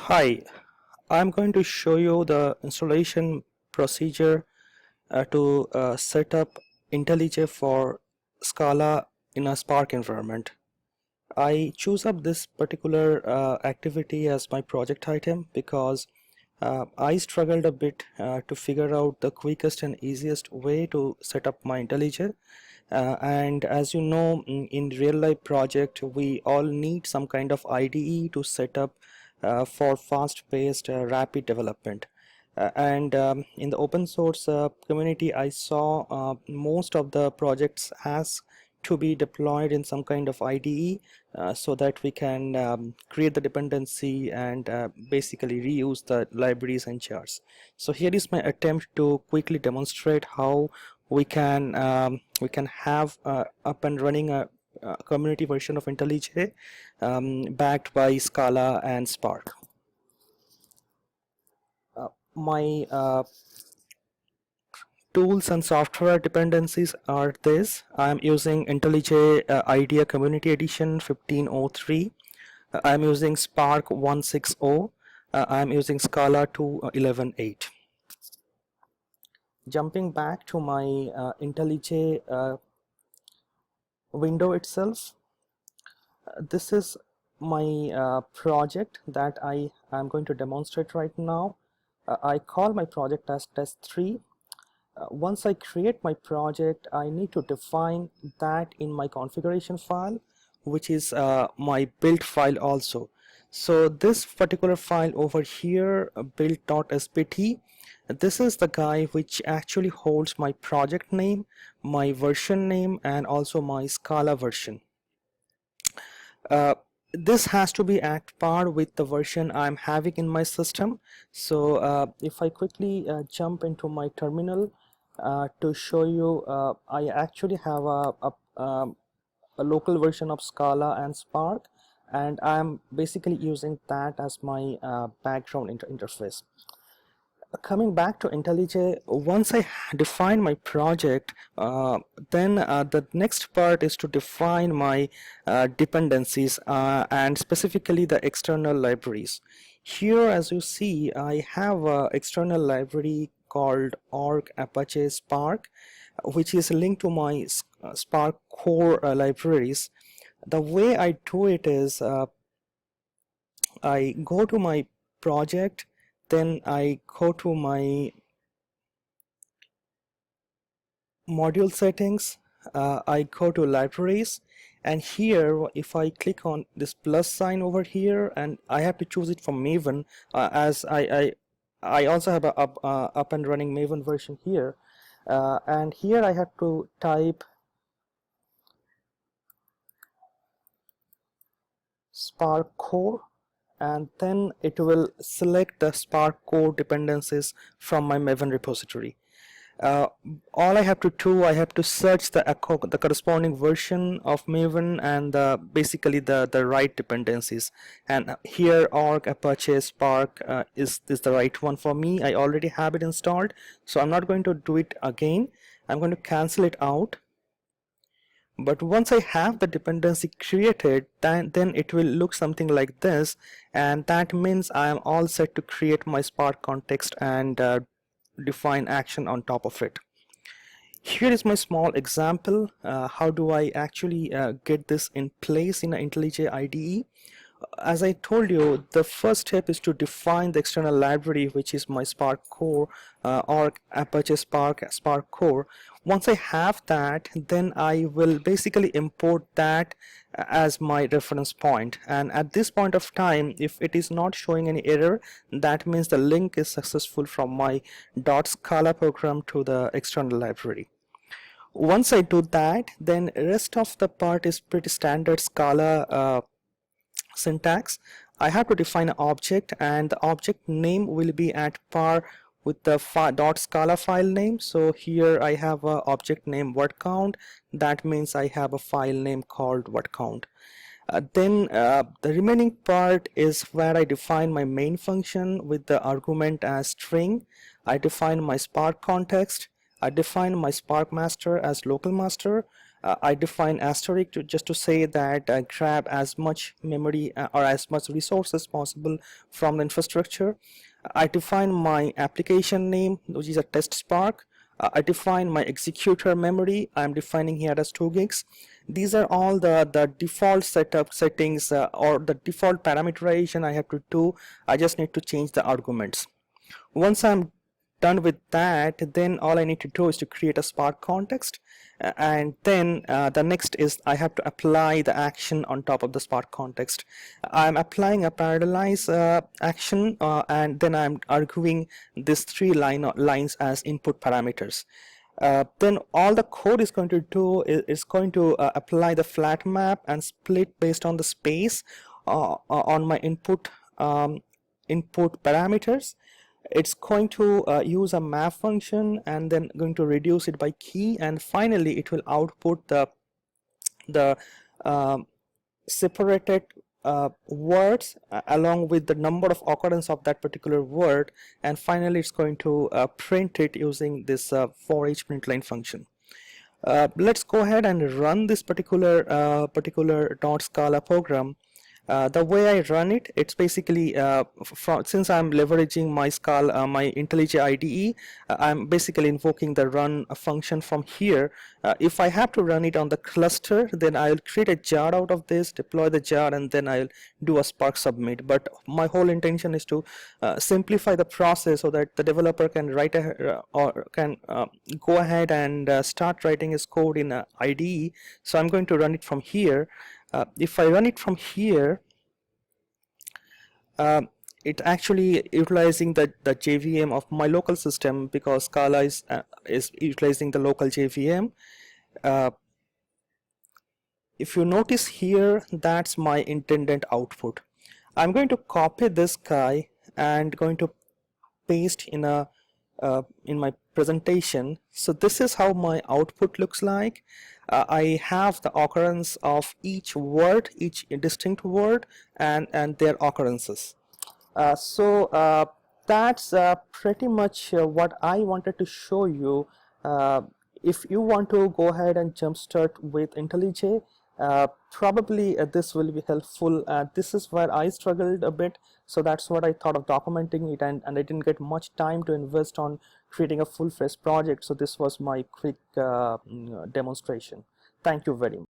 Hi, I'm going to show you the installation procedure to set up Intellij for Scala in a Spark environment. I choose up this particular activity as my project item because I struggled a bit to figure out the quickest and easiest way to set up my Intellij. And as you know, in real life project, we all need some kind of IDE to set up for fast-paced, rapid development. And in the open source community, I saw most of the projects has to be deployed in some kind of IDE so that we can create the dependency and basically reuse the libraries and jars. So here is my attempt to quickly demonstrate how we can have up and running a community version of IntelliJ backed by Scala and Spark. My tools and software dependencies are this. I'm using IntelliJ IDEA Community Edition 1503. I'm using Spark 160. I'm using Scala 2.11.8. Jumping back to my IntelliJ window itself, this is my project that I am going to demonstrate right now. I call my project as test3. Once I create my project, I need to define that in my configuration file, which is my build file also. So this particular file over here, build.spt, this is the guy which actually holds my project name, my version name, and also my Scala version. This has to be at par with the version I'm having in my system. So if I quickly jump into my terminal to show you, I actually have a local version of Scala and Spark, and I'm basically using that as my background interface. Coming back to IntelliJ, once I define my project, then the next part is to define my dependencies and specifically the external libraries. Here, as you see, I have an external library called org apache spark, which is linked to my Spark core libraries. The way I do it is I go to my project, then I go to my module settings, I go to libraries, and here if I click on this plus sign over here, and I have to choose it from Maven, as I also have a up and running Maven version here, and here I have to type Spark core, and then it will select the Spark core dependencies from my Maven repository. All I have to do, I have to search the corresponding version of Maven and basically the right dependencies. And here org apache spark is the right one for me. I already have it installed, so I'm not going to do it again. I'm going to cancel it out. But once I have the dependency created, then it will look something like this, and that means I am all set to create my Spark context and define action on top of it. Here is my small example. How do I actually get this in place in an IntelliJ IDE? As I told you, the first step is to define the external library, which is my Spark core or Apache Spark core. Once I have that, then I will basically import that as my reference point, and at this point of time, if it is not showing any error, that means the link is successful from my .scala program to the external library. Once I do that, then rest of the part is pretty standard Scala syntax. I have to define an object, and the object name will be at par with the .scala file name. So here I have an object name word count. That means I have a file name called word count. Then the remaining part is where I define my main function with the argument as string. I define my Spark context. I define my Spark master as local master, I define asterisk just to say that grab as much memory or as much resource as possible from the infrastructure. I define my application name, which is a test spark. I define my executor memory. I'm defining here as 2 gigs. These are all the default settings or the default parameterization I have to do. I just need to change the arguments. Once I'm done with that, then all I need to do is to create a Spark context, and then the next is I have to apply the action on top of the Spark context. I'm applying a parallelize action, and then I'm arguing these 3 lines as input parameters. Then all the code is going to do is going to apply the flat map and split based on the space on my input parameters. It's going to use a map function and then going to reduce it by key, and finally it will output the separated words along with the number of occurrence of that particular word, and finally it's going to print it using this for each println function. Let's go ahead and run this particular .scala program. The way I run it, it's basically since I'm leveraging my Scala, my Intellij IDE, I'm basically invoking the run function from here. If I have to run it on the cluster, then I'll create a jar out of this, deploy the jar, and then I'll do a Spark submit. But my whole intention is to simplify the process so that the developer can write or can go ahead and start writing his code in IDE. So I'm going to run it from here. If I run it from here, it actually utilizing the JVM of my local system, because Scala is utilizing the local JVM. If you notice here, that's my intended output. I'm going to copy this guy and going to paste in my presentation. So this is how my output looks like. I have the occurrence of each word, each distinct word, and their occurrences. So that's pretty much what I wanted to show you. If you want to go ahead and jumpstart with IntelliJ, probably this will be helpful. This is where I struggled a bit, so that's what I thought of documenting it, and I didn't get much time to invest on creating a full-fledged project, so this was my quick demonstration. Thank you very much.